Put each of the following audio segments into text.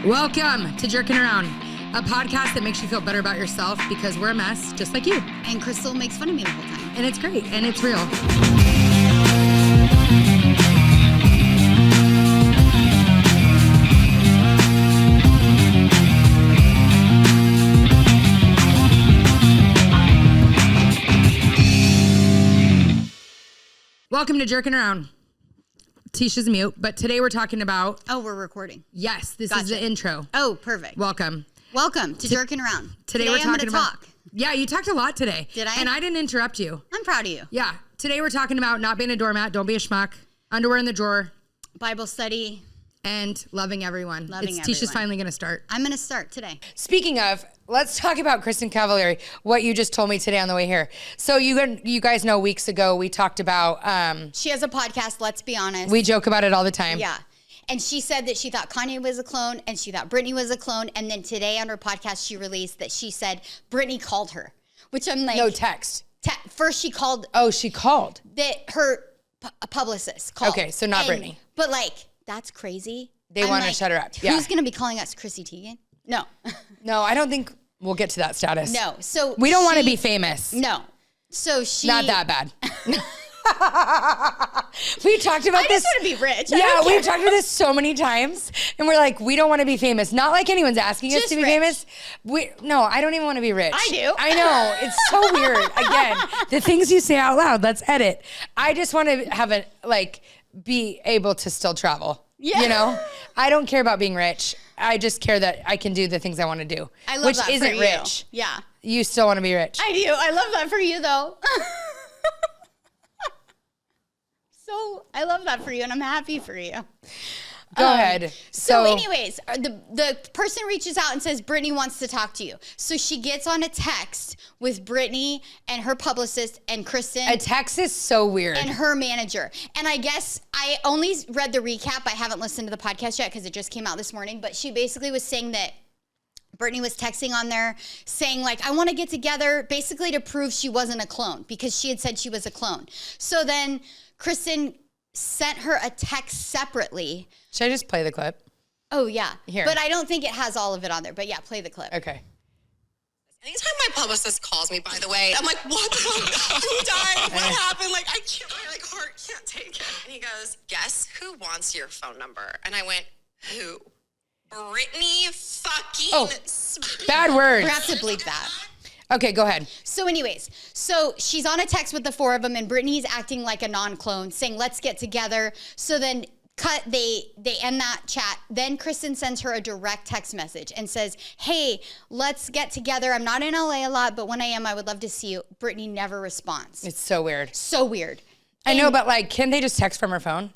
Welcome to Jerking Around, a podcast that makes you feel better about yourself because we're a mess, just like you. And Crystal makes fun of me the whole time. And it's great, and it's real. Welcome to Jerking Around. Tisha's mute, but today we're talking about... Oh, we're recording. Yes, this is the intro. Oh, perfect. Welcome. Welcome to Jerking Around. Today we're talking about... talk. Yeah, you talked a lot today. Did I? And I didn't interrupt you. I'm proud of you. Yeah. Today we're talking about not being a doormat, don't be a schmuck, underwear in the drawer, Bible study. and loving everyone. Tisha's finally going to start. I'm going to start today. Speaking of, let's talk about Kristen Cavallari, what you just told me today on the way here. So you guys know weeks ago we talked about... She has a podcast, let's be honest. We joke about it all the time. Yeah. And she said that she thought Kanye was a clone and she thought Britney was a clone. And then today on her podcast, she released that she said Britney called her, which I'm like... No, text. First she called... Oh, she called. That her publicist called. Okay, so not Britney. But like... That's crazy. They want to shut her up. Yeah. Who's going to be calling us Chrissy Teigen? No. No, I don't think we'll get to that status. No. So we don't want to be famous. No. So she... Not that bad. We talked about this. I just want to be rich. Yeah, we've talked about this so many times. And we're like, we don't want to be famous. Not like anyone's asking us to be famous. No, I don't even want to be rich. I do. I know. It's so weird. Again, the things you say out loud, let's edit. I just want to have be able to still travel. Yeah. You know? I don't care about being rich. I just care that I can do the things I want to do. I love which that isn't for you. rich. Yeah. You still want to be rich. I do. I love that for you though. So I love that for you and I'm happy for you. Go ahead. So anyways, the person reaches out and says, Britney wants to talk to you. So she gets on a text with Britney and her publicist and Kristen. A text is so weird. And her manager. And I guess I only read the recap. I haven't listened to the podcast yet because it just came out this morning. But she basically was saying that Britney was texting on there saying like, I want to get together basically to prove she wasn't a clone because she had said she was a clone. So then Kristen sent her a text separately. Should I just play the clip? Oh, yeah. Here. But I don't think it has all of it on there. But yeah, play the clip. Okay. Anytime my publicist calls me, by the way, I'm like, what the fuck? Who died? What happened? Like, I can't, my heart can't take it. And he goes, guess who wants your phone number? And I went, who? Britney fucking Spears. Bad words. We have to bleep that. Okay, go ahead. So anyways, so she's on a text with the four of them and Britney's acting like a non-clone saying, let's get together. So then they end that chat. Then Kristen sends her a direct text message and says, hey, let's get together. I'm not in LA a lot, but when I am, I would love to see you. Britney never responds. It's so weird. So weird. I know, but like, can't they just text from her phone?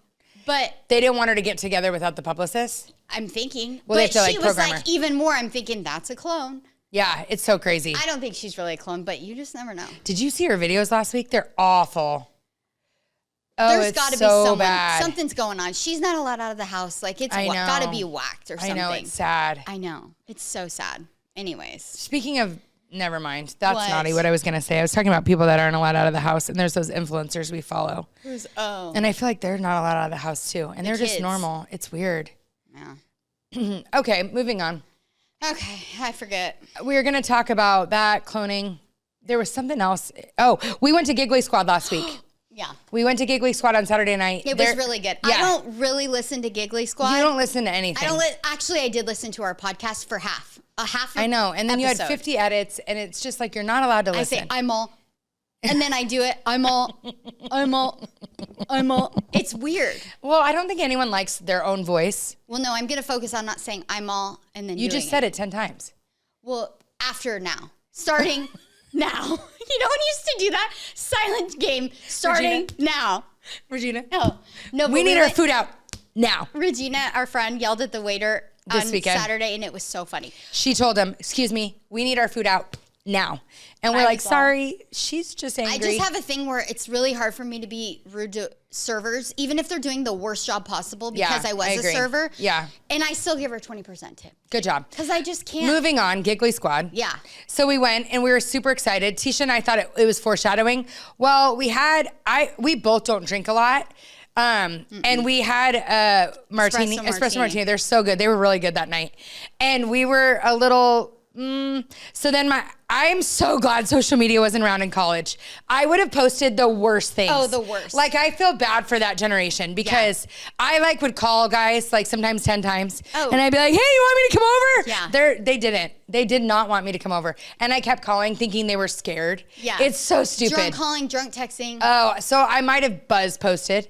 But they didn't want her to get together without the publicist? I'm thinking. Well, they have to like she was program like, her. even more, I'm thinking that's a clone. Yeah, it's so crazy. I don't think she's really a clone, but you just never know. Did you see her videos last week? They're awful. Oh, There's got to be so someone. bad. Something's going on. She's not allowed out of the house. Like, it's got to be whacked or something. I know, it's sad. I know. It's so sad. Anyways. Speaking of, never mind. That's What? naughty what I was going to say. I was talking about people that aren't allowed out of the house, and there's those influencers we follow. And I feel like they're not allowed out of the house, too. And they're just kids. normal. It's weird. Yeah. Okay, moving on. Okay, I forget. We were going to talk about that, cloning. There was something else. Oh, we went to Giggly Squad last week. Yeah. We went to Giggly Squad on Saturday night. It was really good. Yeah. I don't really listen to Giggly Squad. You don't listen to anything. Actually, I did listen to our podcast for half. I know. And then episode. you had 50 edits, and it's just like you're not allowed to listen. I say, I'm all. And then I do it. I'm all. It's weird. Well, I don't think anyone likes their own voice. Well, no, I'm going to focus on not saying I'm all and then You just said it 10 times. Well, after now. Starting now. You know when you used to do that? Silent game. Starting now. Regina? No, we need our food out now. Regina, our friend, yelled at the waiter This on weekend. Saturday, and it was so funny. She told him, excuse me, we need our food out now. And we're like, sorry, she's just angry. I just have a thing where it's really hard for me to be rude to servers, even if they're doing the worst job possible, because I was a server. Yeah. And I still give her 20% tip. Good job. Because I just can't. Moving on, Giggly Squad. Yeah. So we went and we were super excited. Tisha and I thought it was foreshadowing. Well, we both don't drink a lot. And we had espresso martini. They're so good. They were really good that night. And we were a little, so then I'm so glad social media wasn't around in college. I would have posted the worst things. Oh, the worst. Like, I feel bad for that generation because I like would call guys like sometimes 10 times and I'd be like, hey, you want me to come over? Yeah. They didn't. They did not want me to come over. And I kept calling thinking they were scared. Yeah. It's so stupid. Drunk calling, drunk texting. Oh, so I might have buzz posted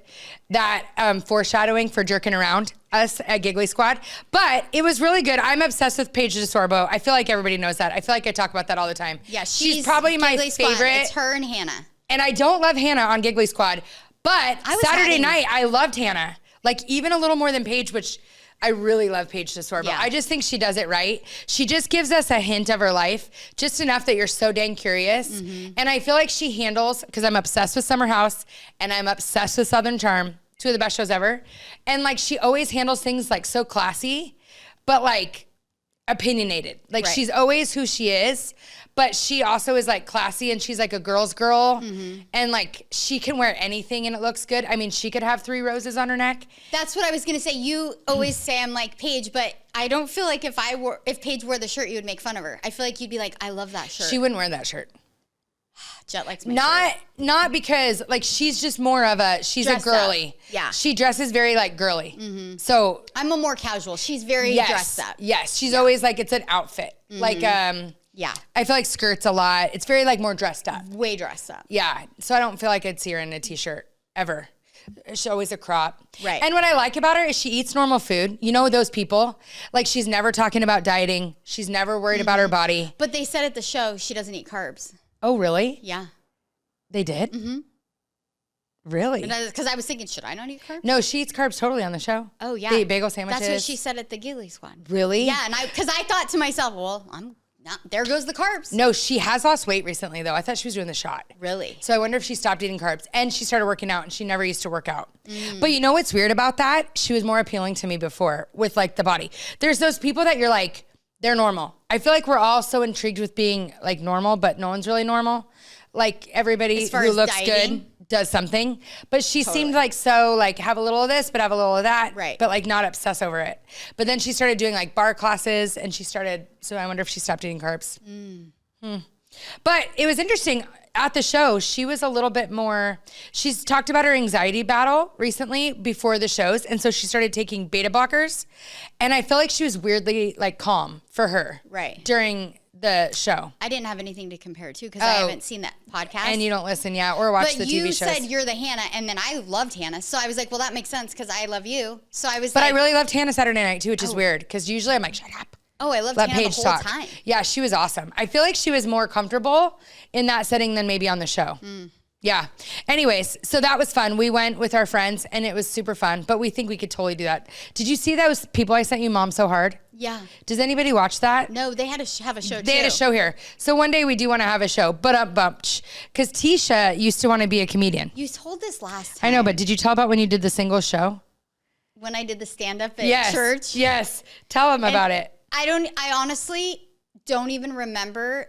that foreshadowing for jerking around us at Giggly Squad, but it was really good. I'm obsessed with Paige DeSorbo. I feel like everybody knows that. I feel like I talk about that all the time. Yeah, she's probably my Giggly Squad. favorite. It's her and Hannah. And I don't love Hannah on Giggly Squad, but Saturday night I loved Hannah. Like even a little more than Paige, which I really love Paige DeSorbo. Yeah. I just think she does it right. She just gives us a hint of her life, just enough that you're so dang curious. And I feel like she handles, because I'm obsessed with Summer House and I'm obsessed with Southern Charm, 2 of the best shows ever. And like she always handles things like so classy, but like opinionated. Like she's always who she is, but she also is like classy and she's like a girl's girl. And like she can wear anything and it looks good. I mean, she could have 3 roses on her neck. That's what I was gonna say. You always say I'm like Paige, but I don't feel like if Paige wore the shirt, you would make fun of her. I feel like you'd be like, I love that shirt. She wouldn't wear that shirt. Jet likes my shirt. Not because like she's just more of she's Dressed a girly. up. Yeah. She dresses very like girly. So I'm a more casual. She's very dressed up. Yes. She's always like, it's an outfit. Like, yeah. I feel like skirts a lot. It's very like more dressed up. Way dressed up. Yeah. So I don't feel like I'd see her in a t-shirt ever. She's always a crop. Right. And what I like about her is she eats normal food. You know those people? Like she's never talking about dieting. She's never worried about her body. But they said at the show she doesn't eat carbs. Oh, really? Yeah. They did? Really? Because I was thinking, should I not eat carbs? No, she eats carbs totally on the show. Oh, yeah. They eat bagel sandwiches. That's what she said at the Giggly Squad. Really? Yeah, and because I thought to myself, well, I'm not, there goes the carbs. No, she has lost weight recently, though. I thought she was doing the shot. Really? So I wonder if she stopped eating carbs. And she started working out, and she never used to work out. But you know what's weird about that? She was more appealing to me before with, like, the body. There's those people that you're like, they're normal. I feel like we're all so intrigued with being, like, normal, but no one's really normal. Like, everybody who looks good does something. But she seemed like so, like, have a little of this, but have a little of that. Right. But, like, not obsess over it. But then she started doing, like, bar classes, and she started, so I wonder if she stopped eating carbs. But it was interesting. At the show, she was a little bit more, she's talked about her anxiety battle recently before the shows. And so she started taking beta blockers. And I feel like she was weirdly, like, calm for her. Right. During the show. I didn't have anything to compare it to because I haven't seen that podcast. And you don't listen, or watch the TV shows. But you said you're the Hannah, and then I loved Hannah. So I was like, well, that makes sense because I love you. So I was But I really loved Hannah Saturday night, too, which is weird. Because usually I'm like, shut up. Oh, I loved Let Hannah Paige the whole talk. time. Yeah, she was awesome. I feel like she was more comfortable in that setting than maybe on the show. Yeah. Anyways, so that was fun. We went with our friends and it was super fun, but we think we could totally do that. Did you see those people I sent you, Mom So Hard? Yeah. Does anybody watch that? No, they had to have a show too. They had a show here. So one day we do want to have a show, but because Tisha used to want to be a comedian. You told this last time. I know, but did you tell about when you did the singles show? When I did the stand-up at church? Yes. Tell them about it. I honestly don't even remember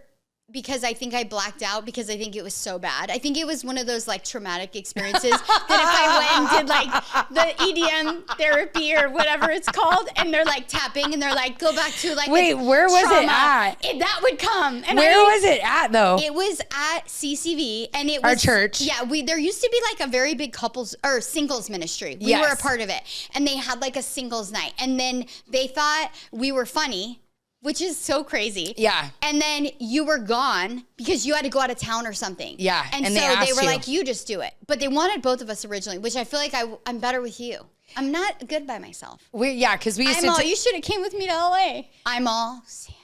because I think I blacked out because I think it was so bad. I think it was one of those like traumatic experiences that if I went and did like the EDM therapy or whatever it's called and they're like tapping and they're like, go back to like wait, where was it at? That would come. And where was it at though? It was at CCV and it was our church. Yeah, there used to be like a very big couples or singles ministry. We were a part of it. And they had like a singles night. And then they thought we were funny. Which is so crazy. Yeah. And then you were gone because you had to go out of town or something. Yeah. And so they were like, you just do it. But they wanted both of us originally, which I feel like I'm better with you. I'm not good by myself. Because we used to. You should have came with me to LA. I'm all sad.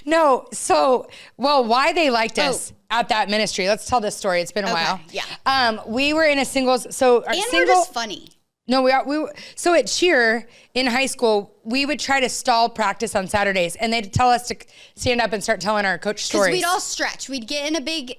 No. So, why they liked us at that ministry. Let's tell this story. It's been a while. Yeah. We were in a singles. So our we're just funny. No, we so at Cheer, in high school, we would try to stall practice on Saturdays, and they'd tell us to stand up and start telling our coach stories. Because we'd all stretch. We'd get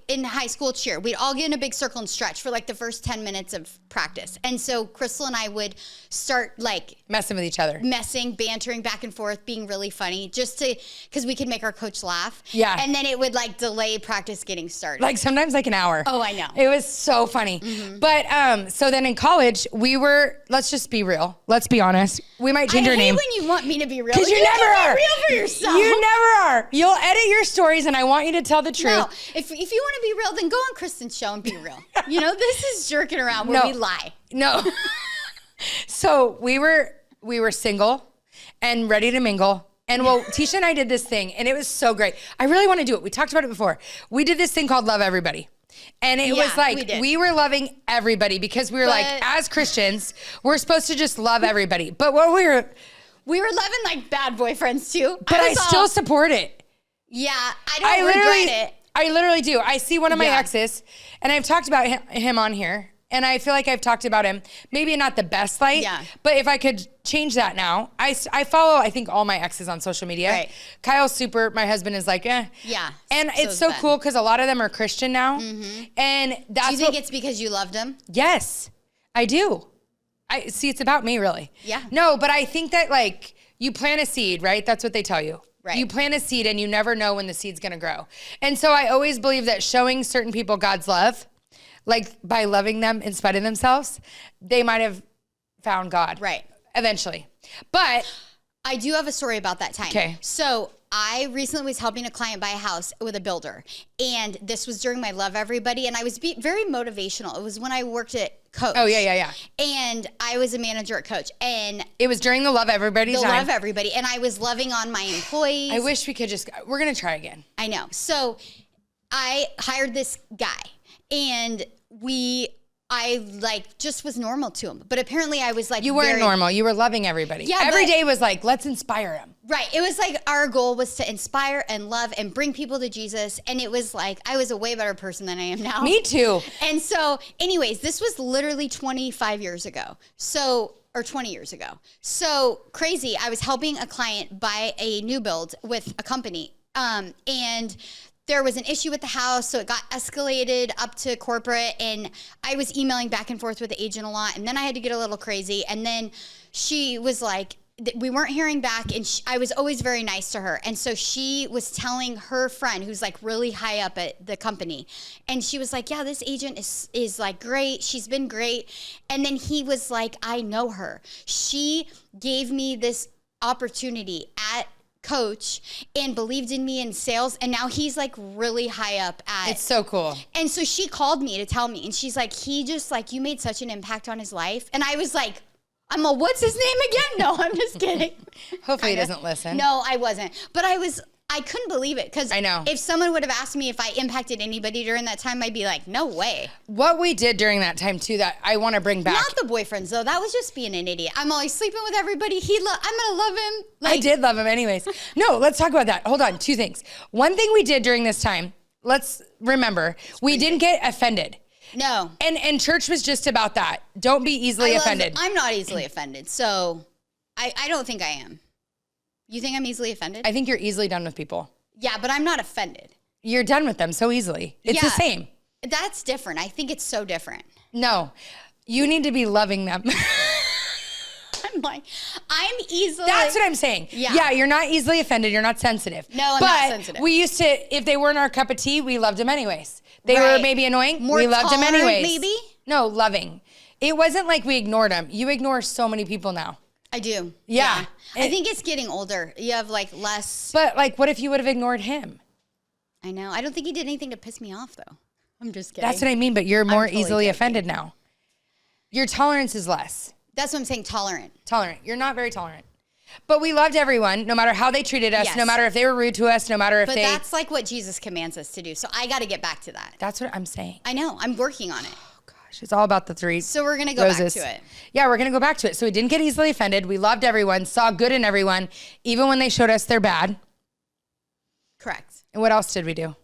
in high school cheer. We'd all get in a big circle and stretch for like the first 10 minutes of practice. And so Crystal and I would start like messing with each other. Bantering back and forth, being really funny, just because we could make our coach laugh. Yeah. And then it would like delay practice getting started. Like sometimes like an hour. Oh, I know. It was so funny. But so then in college, we were, let's just be real. Let's be honest. We might change our name. I hate when you want me to be real. Because you never are. Be real for yourself. You never are. You'll edit your stories, and I want you to tell the truth. No, if you want to be real, then go on Kristen's show and be real. This is jerking around where we lie. No. So we were single and ready to mingle. And Tisha and I did this thing, and it was so great. I really want to do it. We talked about it before. We did this thing called Love Everybody. And it was like, we were loving everybody because we were like, as Christians, we're supposed to just love everybody. But what we were loving like bad boyfriends too. But I still support it. Yeah, I don't regret it. I literally do. I see one of my exes, and I've talked about him on here, and I feel like I've talked about him, maybe not the best light, but if I could change that now, I follow, I think, all my exes on social media. Right. Kyle's super, my husband is like, eh. Yeah. And it's so cool because a lot of them are Christian now. And that's Do you think it's because you loved him? Yes, I do. I see, it's about me, really. Yeah. No, but I think that like you plant a seed, right? That's what they tell you. Right. You plant a seed and you never know when the seed's going to grow. And so I always believe that showing certain people God's love, like by loving them in spite of themselves, they might have found God. Right. Eventually. But I do have a story about that time. Okay. So I recently was helping a client buy a house with a builder. And this was during my Love Everybody. And I was very motivational. It was when I worked at Coach. Oh, yeah. And I was a manager at Coach. And it was during the Love Everybody time. Love Everybody. And I was loving on my employees. I wish we could we're going to try again. I know. So I hired this guy. And I like just was normal to him. But apparently I was like, you weren't normal. You were loving everybody. Yeah, every day was like, let's inspire him. Right. It was like our goal was to inspire and love and bring people to Jesus. And it was like, I was a way better person than I am now. Me too. And so anyways, this was literally 25 years ago. Or 20 years ago. So crazy. I was helping a client buy a new build with a company. And there was an issue with the house, so it got escalated up to corporate, and I was emailing back and forth with the agent a lot, and then I had to get a little crazy, and then she was like, we weren't hearing back, and I was always very nice to her, and so she was telling her friend, who's like really high up at the company, and she was like, yeah, this agent is like great, she's been great, and then he was like, I know her. She gave me this opportunity at Coach and believed in me in sales, and now he's like really high up at. It's so cool. And so she called me to tell me, and she's like, he just like, you made such an impact on his life. And I was like, what's his name again? No, I'm just kidding. Hopefully he doesn't listen. No, I wasn't. But I couldn't believe it, because I know. If someone would have asked me if I impacted anybody during that time, I'd be like, no way. What we did during that time too, that I want to bring back. Not the boyfriends though. That was just being an idiot. I'm always sleeping with everybody. I'm gonna love him. I did love him anyways. No, let's talk about that. Hold on, two things. One thing we did during this time, let's remember, we didn't get offended. No. And church was just about that. Don't be easily offended. I'm not easily offended, so I don't think I am. You think I'm easily offended? I think you're easily done with people. Yeah, but I'm not offended. You're done with them so easily. It's the same. That's different. I think it's so different. No, you need to be loving them. I'm easily. That's what I'm saying. Yeah, you're not easily offended. You're not sensitive. No, I'm not sensitive. We used to, if they weren't our cup of tea, we loved them anyways. They were maybe annoying. We loved them anyways. Maybe? No, loving. It wasn't like we ignored them. You ignore so many people now. I do. Yeah. I think it's getting older. You have like less. But like, what if you would have ignored him? I know. I don't think he did anything to piss me off though. I'm just kidding. That's what I mean, but you're more easily offended now. Your tolerance is less. That's what I'm saying, tolerant. Tolerant. You're not very tolerant. But we loved everyone, no matter how they treated us, no matter if they were rude to us, no matter if But that's like what Jesus commands us to do. So I got to get back to that. That's what I'm saying. I know. I'm working on it. Oh, gosh. It's all about the three So we're going to go roses. back to it. Yeah, we're going to go back to it. So we didn't get easily offended. We loved everyone, saw good in everyone, even when they showed us they're bad. Correct. And what else did we do?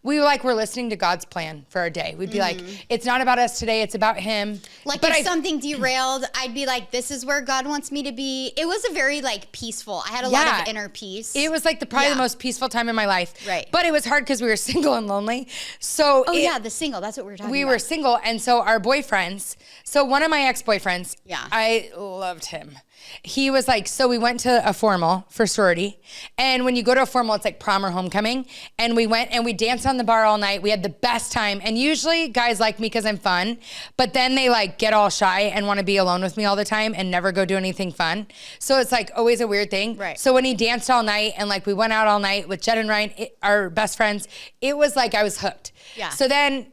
we're listening to God's plan for our day. We'd be like, it's not about us today. It's about him. Like if something derailed, I'd be like, this is where God wants me to be. It was a very like peaceful. I had a lot of inner peace. It was like probably the most peaceful time in my life. Right. But it was hard because we were single and lonely. So the single. That's what we were talking about. We were single. And so our boyfriends, so one of my ex-boyfriends, I loved him. He was like, so we went to a formal for sorority. And when you go to a formal, it's like prom or homecoming. And we went and we danced on the bar all night. We had the best time. And usually guys like me because I'm fun, but then they like get all shy and want to be alone with me all the time and never go do anything fun. So it's like always a weird thing. Right. So when he danced all night and like we went out all night with Jed and Ryan, our best friends, it was like I was hooked. Yeah. So then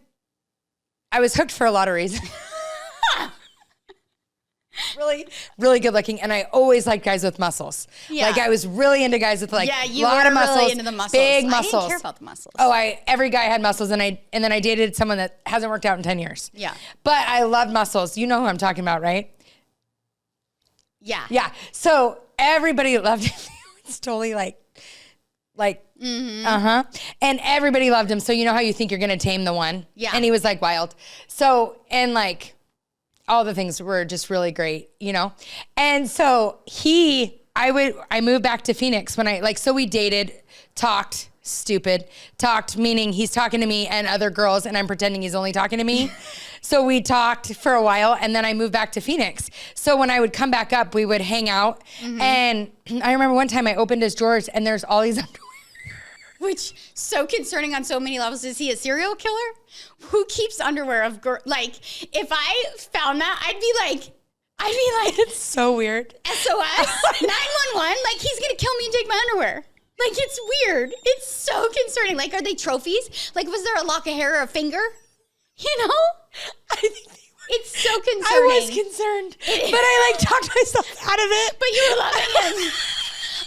I was hooked for a lot of reasons. Really, really good looking. And I always liked guys with muscles. Yeah. Like I was really into guys with like a lot of muscles. Really into the muscles. Big muscles. I didn't care about the muscles. Oh, every guy had muscles and then I dated someone that hasn't worked out in 10 years. Yeah. But I love muscles. You know who I'm talking about, right? Yeah. Yeah. So everybody loved him. It's totally like, and everybody loved him. So you know how you think you're going to tame the one? Yeah. And he was like wild. So, and like, all the things were just really great, you know? And so I moved back to Phoenix when so we dated, talked, meaning he's talking to me and other girls and I'm pretending he's only talking to me. So we talked for a while and then I moved back to Phoenix. So when I would come back up, we would hang out. And I remember one time I opened his drawers and there's all these underwear. Which so concerning on so many levels. Is he a serial killer? Who keeps underwear of girls? Like, if I found that, I'd be like, it's so weird. SOS, 911. Like, he's gonna kill me and take my underwear. Like, it's weird. It's so concerning. Like, are they trophies? Like, was there a lock of hair or a finger? You know? I think they were. It's so concerning. I was concerned, but I like talked myself out of it. But you were loving him.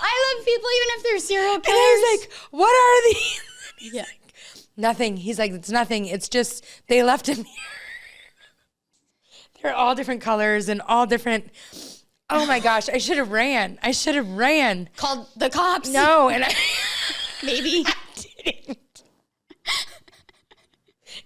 I love people even if they're serial killers. And I was like, what are these? He's yeah. like, nothing. He's like, it's nothing. It's just, they left him here. They're all different colors and all different. Oh my gosh. I should have ran. Called the cops? No. And I. Maybe. I didn't.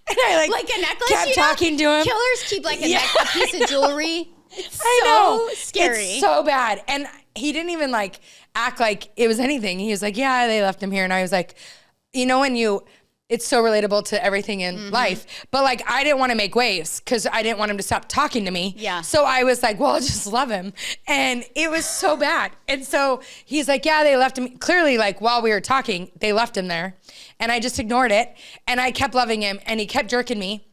And I like a necklace, kept talking to him. Killers keep like a piece of jewelry. It's I know. Scary. It's so bad. And he didn't even like act like it was anything. He was like, yeah, they left him here. And I was like, you know, it's so relatable to everything in life. But like, I didn't want to make waves because I didn't want him to stop talking to me. Yeah. So I was like, well, I'll just love him. And it was so bad. And so he's like, yeah, they left him. Clearly, like while we were talking, they left him there. And I just ignored it. And I kept loving him and he kept jerking me.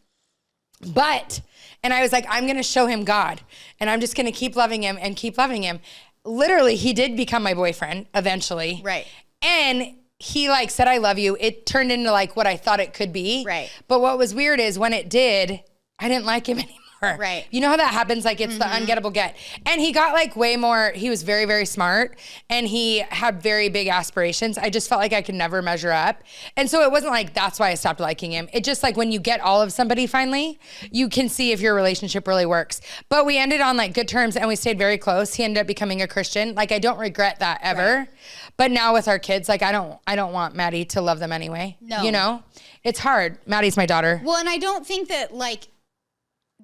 And I was like, I'm going to show him God. And I'm just going to keep loving him and keep loving him. Literally, he did become my boyfriend eventually. Right. And he like said, I love you. It turned into like what I thought it could be. Right. But what was weird is when it did, I didn't like him anymore. Right. You know how that happens? Like it's the ungettable get. And he got like way more, he was very, very smart and he had very big aspirations. I just felt like I could never measure up. And so it wasn't like, that's why I stopped liking him. It just like when you get all of somebody finally, you can see if your relationship really works. But we ended on like good terms and we stayed very close. He ended up becoming a Christian. Like I don't regret that ever. Right. But now with our kids, like I don't want Maddie to love them anyway. No. You know, it's hard. Maddie's my daughter. Well, and I don't think that like,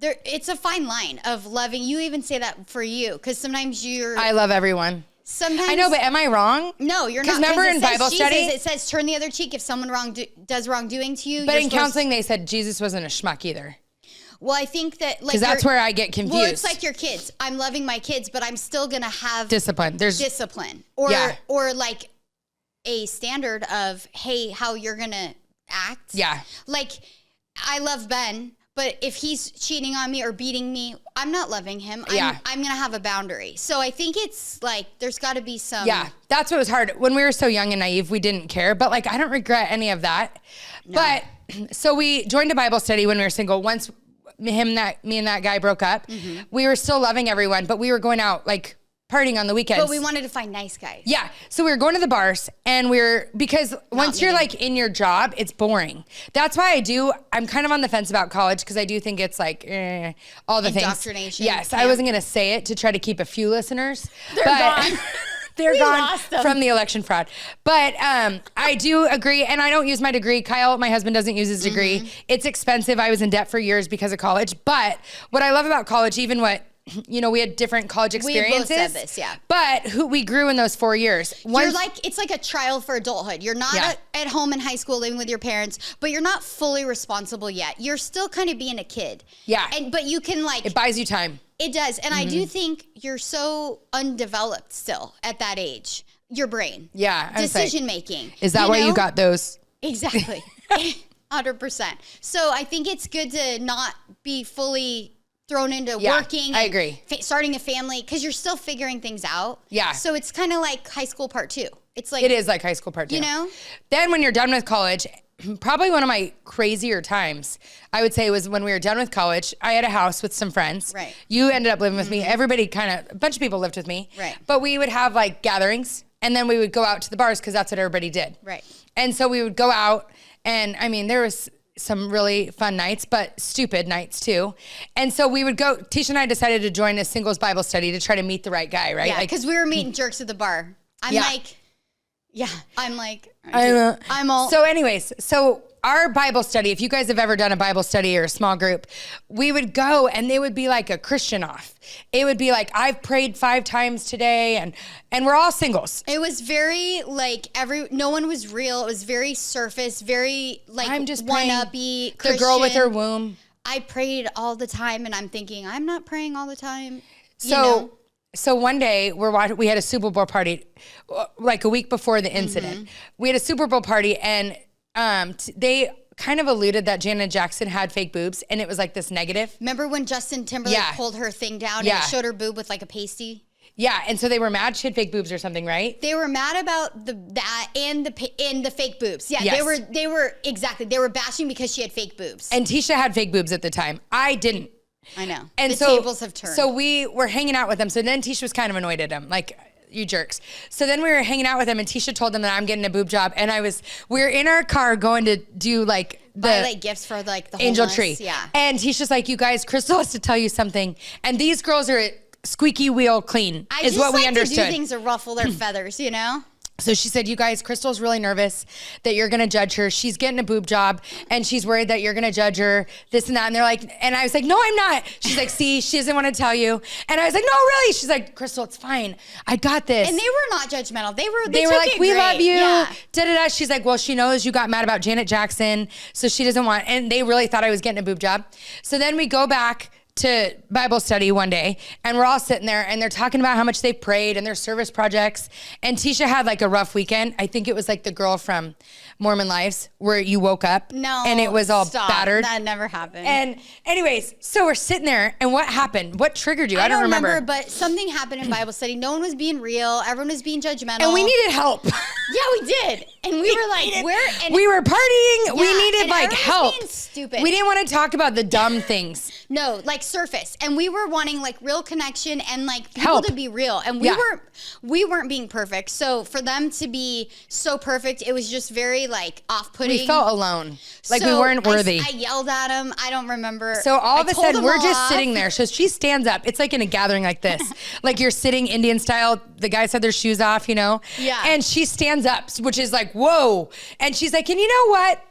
it's a fine line of loving. You even say that for you, because sometimes I love everyone. Sometimes I know, but am I wrong? No, you're not. Because remember in Bible study, it says turn the other cheek if someone does wrongdoing to you. But in counseling, they said Jesus wasn't a schmuck either. Well, I think that like because that's where I get confused. Well, it's like your kids. I'm loving my kids, but I'm still gonna have discipline. There's discipline, or like a standard of hey, how you're gonna act. Yeah. Like I love Ben. But if he's cheating on me or beating me, I'm not loving him. I'm going to have a boundary. So I think it's like there's got to be some. Yeah, that's what was hard. When we were so young and naive, we didn't care. But like I don't regret any of that. No. But so we joined a Bible study when we were single. Once me and that guy broke up, we were still loving everyone. But we were going out like partying on the weekends. But we wanted to find nice guys. Yeah. So we were going to the bars and because once you're like in your job, it's boring. That's why I'm kind of on the fence about college because I do think it's like all the things. Indoctrination. Yes. I wasn't going to say it to try to keep a few listeners. They're gone. They're We gone lost them. from the election fraud. But I do agree, and I don't use my degree. Kyle, my husband, doesn't use his degree. Mm-hmm. It's expensive. I was in debt for years because of college. But what I love about college, even what, we had different college experiences. We both said this, yeah. But we grew in those 4 years. It's like a trial for adulthood. You're not at home in high school living with your parents, but you're not fully responsible yet. You're still kind of being a kid. Yeah. But you can it buys you time. It does. And I do think you're so undeveloped still at that age. Your brain. Yeah. Decision making. Is that why you got those? Exactly. 100%. So I think it's good to not be fully thrown into working. I agree. Starting a family, because you're still figuring things out. Yeah. So it's kind of like high school part 2. It's like it is like high school part 2. You know? Then when you're done with college, probably one of my crazier times, I would say, was when we were done with college. I had a house with some friends. Right. You ended up living with me. Everybody a bunch of people lived with me. Right. But we would have like gatherings, and then we would go out to the bars because that's what everybody did. Right. And so we would go out, and I mean, there was some really fun nights, but stupid nights too. And so we would go, Tisha and I decided to join a singles Bible study to try to meet the right guy, right? Yeah, because we were meeting jerks at the bar. I'm all. So anyways, our Bible study, if you guys have ever done a Bible study or a small group, we would go and they would be like a Christian off. It would be like, I've prayed 5 times today, and we're all singles. It was very like no one was real. It was very surface, very like I'm just one-uppy Christian. The girl with her womb. I prayed all the time, and I'm thinking, I'm not praying all the time. So one day we had a Super Bowl party, like a week before the incident. We had a Super Bowl party, and they kind of alluded that Janet Jackson had fake boobs, and it was like this negative. Remember when Justin Timberlake pulled her thing down and it showed her boob with like a pasty? Yeah, and so they were mad she had fake boobs or something, right? They were mad about that and the fake boobs. Yeah, yes. they were exactly. They were bashing because she had fake boobs. And Tisha had fake boobs at the time. I didn't. I know. And the tables have turned. So we were hanging out with them. So then Tisha was kind of annoyed at him, like, you jerks. So then we were hanging out with them, and Tisha told them that I'm getting a boob job, and we were in our car going to do like buy like gifts for like the angel homeless. tree. Yeah. And Tisha's like, you guys, Crystal has to tell you something, and these girls are squeaky wheel clean. Is what we understood. I just like to do things to ruffle their feathers, you know. So she said, you guys, Crystal's really nervous that you're going to judge her. She's getting a boob job, and she's worried that you're going to judge her, this and that. And they're like, and I was like, no, I'm not. She's like, see, she doesn't want to tell you. And I was like, no, really? She's like, Crystal, it's fine. I got this. And they were not judgmental. They were like, we love you. Yeah. Da-da-da. She's like, well, she knows you got mad about Janet Jackson, so she doesn't want, and they really thought I was getting a boob job. So then we go back to Bible study one day, and we're all sitting there, and they're talking about how much they prayed and their service projects. And Tisha had like a rough weekend. I think it was like the girl from Mormon Lives where you woke up and it was all battered. That never happened. And anyways, so we're sitting there, and what happened? What triggered you? I don't remember. But something happened in Bible study. No one was being real. Everyone was being judgmental. And we needed help. Yeah, we did. And we were like, we were partying. We needed like help. Being stupid. We didn't want to talk about the dumb things. No, like surface. And we were wanting like real connection and like people to be real. And we weren't being perfect. So for them to be so perfect, it was just very like off-putting. We felt alone. Like we weren't worthy. I yelled at them. I don't remember. So all of a sudden we're just sitting there. So she stands up. It's like in a gathering like this. Like you're sitting Indian style. The guys had their shoes off, you know? Yeah. And she stands up, which is like, whoa. And she's like, and you know what?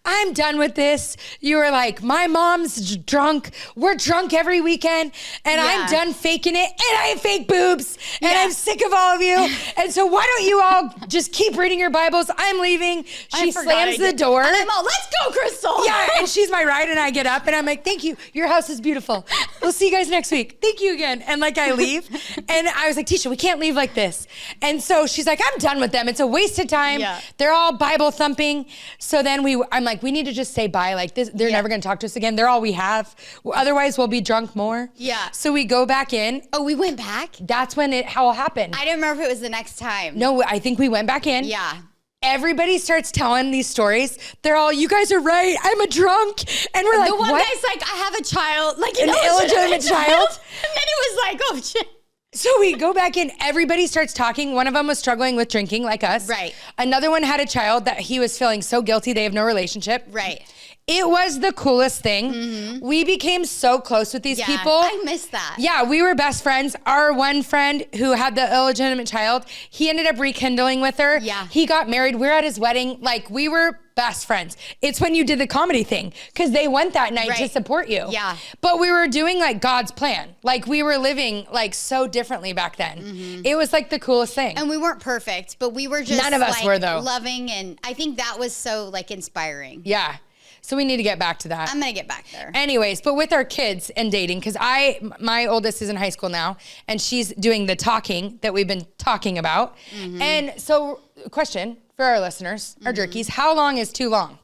I'm done with this. You were like, my mom's drunk. We're drunk every weekend. And I'm done faking it. And I have fake boobs. And I'm sick of all of you. And so why don't you all just keep reading your Bibles? I'm leaving. She slams the door. And I'm all, let's go, Crystal. Yeah, and she's my ride, and I get up, and I'm like, thank you. Your house is beautiful. We'll see you guys next week. Thank you again. And like I leave. And I was like, Tisha, we can't leave like this. And so she's like, I'm done with them. It's a waste of time. Yeah. They're all Bible thumping. So then I'm like, we need to just say bye. Like this, they're never going to talk to us again. They're all we have. Otherwise, we'll be drunk more. Yeah. So we go back in. Oh, we went back? That's when it all happened. I didn't remember if it was the next time. No, I think we went back in. Yeah. Everybody starts telling these stories. They're all, you guys are right. I'm a drunk. And we're like, the one what? guy's like, I have a child. Like an illegitimate child. And then it was like, oh shit. So we go back in, everybody starts talking. One of them was struggling with drinking like us. Right. Another one had a child that he was feeling so guilty they have no relationship. Right. It was the coolest thing. We became so close with these people. I miss that. Yeah, we were best friends. Our one friend who had the illegitimate child, he ended up rekindling with her. Yeah. He got married. We were at his wedding. Like, we were best friends. It's when you did the comedy thing, because they went that night to support you. Yeah. But we were doing like God's plan. Like, we were living like so differently back then. It was like the coolest thing. And we weren't perfect, but we were just None of us were, though. loving, and I think that was so like inspiring. Yeah. So we need to get back to that. I'm going to get back there. Anyways, but with our kids and dating, because my oldest is in high school now, and she's doing the talking that we've been talking about. And so, question for our listeners, our jerkies, how long is too long?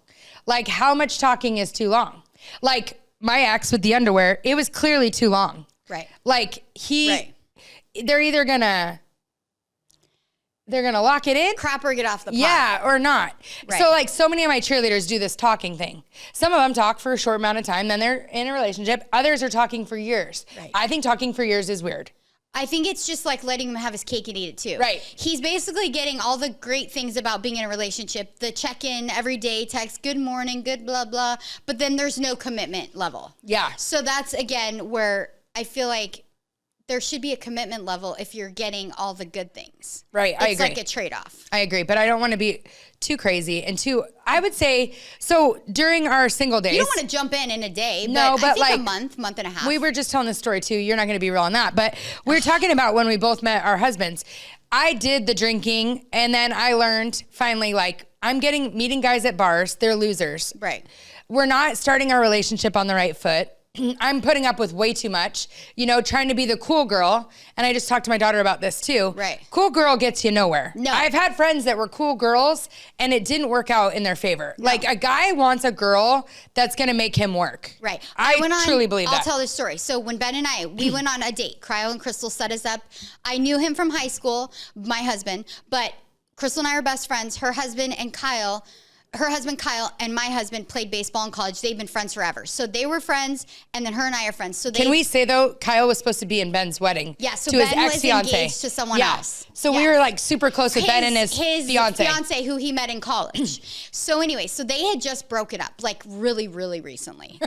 Like, how much talking is too long? Like, my ex with the underwear, it was clearly too long. Right. Like, they're either they're gonna lock it in, crap, or get off the pot. yeah, or not. Right. So like, so many of my cheerleaders do this talking thing. Some of them talk for a short amount of time, then they're in a relationship. Others are talking for years. Right. I think talking for years is weird. I think it's just like letting him have his cake and eat it too. Right. He's basically getting all the great things about being in a relationship, the check-in every day, text, good morning, good blah, blah, but then there's no commitment level. Yeah. So that's, again, where I feel like there should be a commitment level if you're getting all the good things. Right, I agree. It's like a trade-off. I agree, but I don't want to be too crazy and too, I would say, so during our single days. You don't want to jump in a day, No, but I think like, a month and a half. We were just telling this story too. You're not going to be real on that, but we were talking about when we both met our husbands. I did the drinking, and then I learned finally, like, I'm meeting guys at bars. They're losers. Right. We're not starting our relationship on the right foot. I'm putting up with way too much, trying to be the cool girl. And I just talked to my daughter about this too. Right. Cool girl gets you nowhere. No. I've had friends that were cool girls and it didn't work out in their favor. No. Like, a guy wants a girl that's going to make him work. Right. I truly believe that. I'll tell this story. So when Ben and we went on a date, Cryo and Crystal set us up. I knew him from high school, my husband, but Crystal and I are best friends. Her husband Kyle and my husband played baseball in college. They've been friends forever. So they were friends, and then her and I are friends. So Can we say, though, Kyle was supposed to be in Ben's wedding? Yeah, so to Ben his was ex-fiance. engaged to someone else. So we were like super close with Ben and his fiance. Fiance who he met in college. So anyway, so they had just broken up, like really, really recently.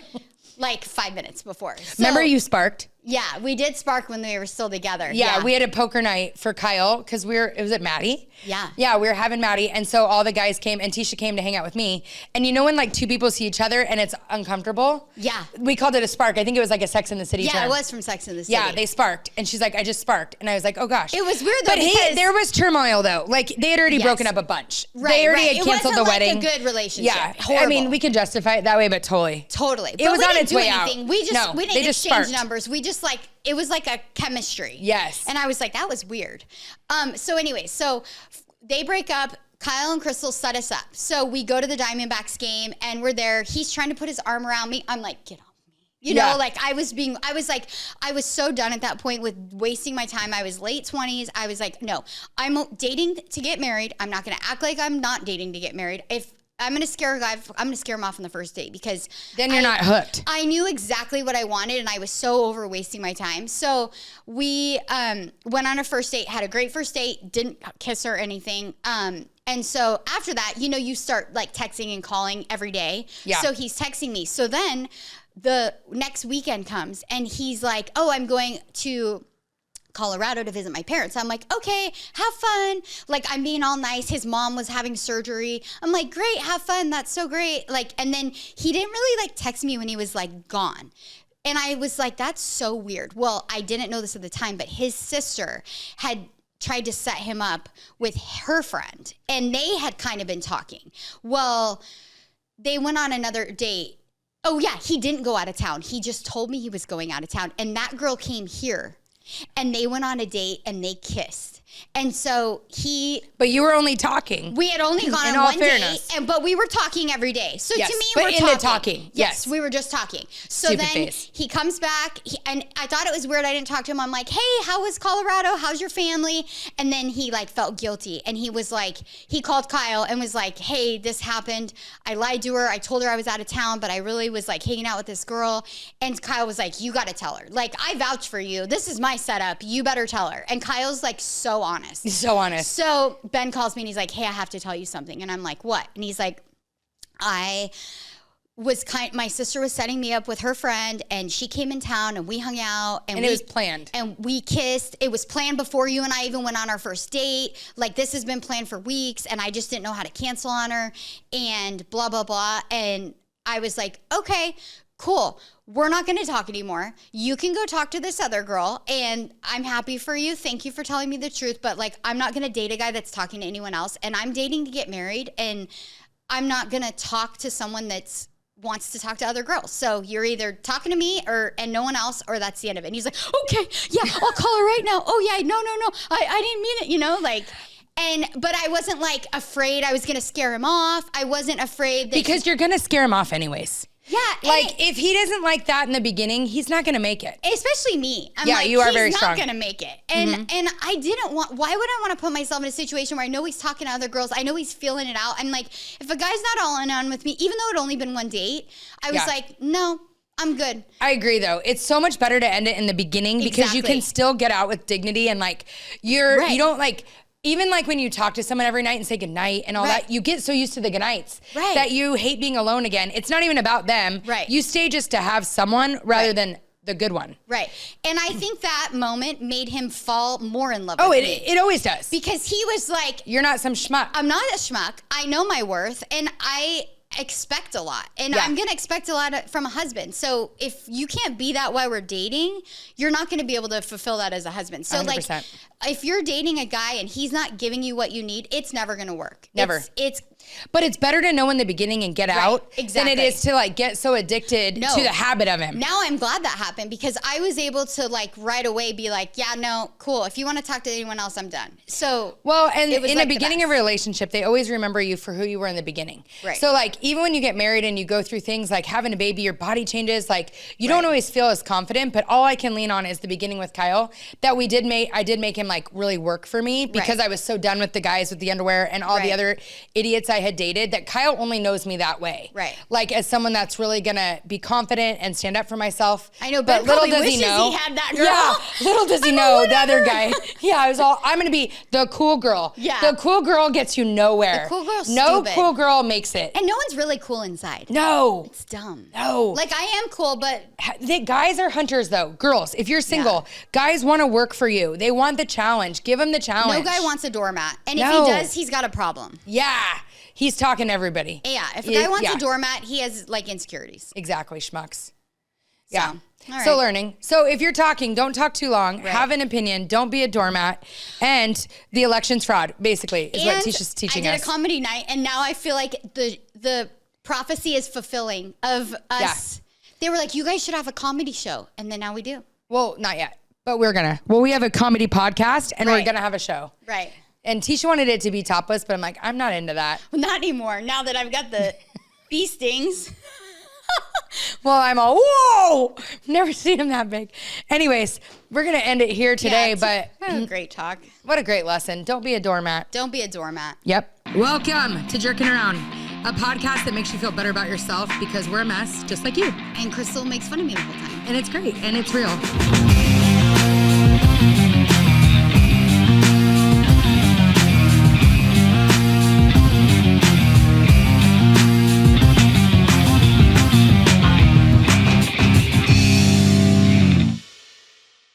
Like 5 minutes before. So, remember you sparked? Yeah, we did spark when we were still together. Yeah, we had a poker night for Kyle because it was at Maddie. Yeah. Yeah, we were having Maddie. And so all the guys came and Tisha came to hang out with me. And when like two people see each other and it's uncomfortable? Yeah. We called it a spark. I think it was like a Sex in the City term. Yeah, it was from Sex in the City. Yeah, they sparked. And she's like, I just sparked. And I was like, oh gosh. It was weird though, But there was turmoil though. Like, they had already broken up a bunch. Right, they already had canceled the wedding. It wasn't like a good relationship. Yeah. Horrible. I mean, we can justify it that way, but totally. Totally. It was on its way out. We didn't they just exchange sparked. numbers. We just like, it was like a chemistry. Yes. And I was like, that was weird. So anyway, they break up. Kyle and Crystal set us up. So we go to the Diamondbacks game and we're there. He's trying to put his arm around me. I'm like, get off me. I was so done at that point with wasting my time. I was late 20s. I was like, no, I'm dating to get married. I'm not going to act like I'm not dating to get married. If I'm going to scare a guy, I'm going to scare him off on the first date because then you're not hooked. I knew exactly what I wanted and I was so over wasting my time. So we went on a first date, had a great first date, didn't kiss her or anything. And so after that, you start like texting and calling every day. Yeah. So he's texting me. So then the next weekend comes and he's like, oh, I'm going to Colorado to visit my parents. I'm like, okay, have fun. Like, I'm being all nice. His mom was having surgery. I'm like, great, have fun. That's so great. Like, and then he didn't really like text me when he was like gone. And I was like, that's so weird. Well, I didn't know this at the time, but his sister had tried to set him up with her friend and they had kind of been talking. Well, they went on another date. Oh yeah, he didn't go out of town. He just told me he was going out of town. And that girl came here. And they went on a date and they kissed. And so But you were only talking. We had only gone on one date, but we were talking every day. So yes, to me, but we're in talking. The talking. Yes, we were just talking. So Stupid then face. he comes back, and I thought it was weird. I didn't talk to him. I'm like, hey, how was Colorado? How's your family? And then he like felt guilty, and he was like, he called Kyle and was like, hey, this happened. I lied to her. I told her I was out of town, but I really was like hanging out with this girl. And Kyle was like, you got to tell her. Like, I vouch for you. This is my setup. You better tell her. And Kyle's like so honest. So honest. So Ben calls me and he's like, hey, I have to tell you something. And I'm like, what? And he's like, I my sister was setting me up with her friend, and she came in town, and we hung out, and it was planned, and we kissed. It was planned before you and I even went on our first date. Like, this has been planned for weeks, and I just didn't know how to cancel on her, and blah blah blah. And I was like, okay, cool. We're not going to talk anymore. You can go talk to this other girl, and I'm happy for you. Thank you for telling me the truth, but like, I'm not going to date a guy that's talking to anyone else, and I'm dating to get married, and I'm not going to talk to someone that's wants to talk to other girls. So you're either talking to me and no one else, or that's the end of it. And he's like, okay, yeah, I'll call her right now. Oh yeah, no, I didn't mean it, you know, like, but I wasn't like afraid I was going to scare him off. I wasn't afraid that because you're going to scare him off anyways. Yeah. Like, if he doesn't like that in the beginning, he's not going to make it. Especially me. I'm like, you are very he's strong. not going to make it. And I didn't why would I want to put myself in a situation where I know he's talking to other girls? I know he's feeling it out. I'm like, if a guy's not all in on with me, even though it'd only been one date, I was like, no, I'm good. I agree, though. It's so much better to end it in the beginning because you can still get out with dignity, and like, you don't like, even like when you talk to someone every night and say goodnight and all that, you get so used to the goodnights that you hate being alone again. It's not even about them. Right. You stay just to have someone rather than the good one. Right. And I think that moment made him fall more in love with me. It always does. Because he was like, you're not some schmuck. I'm not a schmuck. I know my worth, and I expect a lot, and I'm going to expect a lot from a husband. So if you can't be that while we're dating, you're not going to be able to fulfill that as a husband. So 100%. Like, if you're dating a guy and he's not giving you what you need, it's never going to work. Never. But it's better to know in the beginning and get out than it is to like get so addicted to the habit of him. Now I'm glad that happened, because I was able to like right away be like, yeah, no, cool. If you want to talk to anyone else, I'm done. So and in the beginning of a relationship, they always remember you for who you were in the beginning. Right. So like, even when you get married and you go through things like having a baby, your body changes. Like, you don't always feel as confident. But all I can lean on is the beginning with Kyle, that I did make him like really work for me, because I was so done with the guys with the underwear and all the other idiots I had dated, that Kyle only knows me that way. Right. Like, as someone that's really gonna be confident and stand up for myself. I know, but little does he know he had that girl. Yeah, little does he know the other guy. Yeah, I'm gonna be the cool girl. Yeah. The cool girl gets you nowhere. The cool girl's no stupid. Cool girl makes it. And no one's really cool inside. No. It's dumb. No. Like, I am cool, but guys are hunters though. Girls, if you're single, guys want to work for you. They want the challenge. Give them the challenge. No guy wants a doormat. And if he does, he's got a problem. Yeah. He's talking to everybody. Yeah. If a guy wants a doormat, he has like insecurities. Exactly, schmucks. So, yeah. So learning. So if you're talking, don't talk too long. Right. Have an opinion. Don't be a doormat. And the election's fraud, basically, is what Tisha's teaching us. I did a comedy night, and now I feel like the prophecy is fulfilling of us. Yeah. They were like, you guys should have a comedy show. And then now we do. Well, not yet. But we're going to. Well, we have a comedy podcast, and we're going to have a show. Right. And Tisha wanted it to be topless, but I'm like, I'm not into that. Well, not anymore. Now that I've got the bee stings. Well, I'm all, whoa! Never seen him that big. Anyways, we're going to end it here today, but... What a great talk. What a great lesson. Don't be a doormat. Don't be a doormat. Yep. Welcome to Jerking Around, a podcast that makes you feel better about yourself, because we're a mess, just like you. And Crystal makes fun of me the whole time. And it's great, and it's real.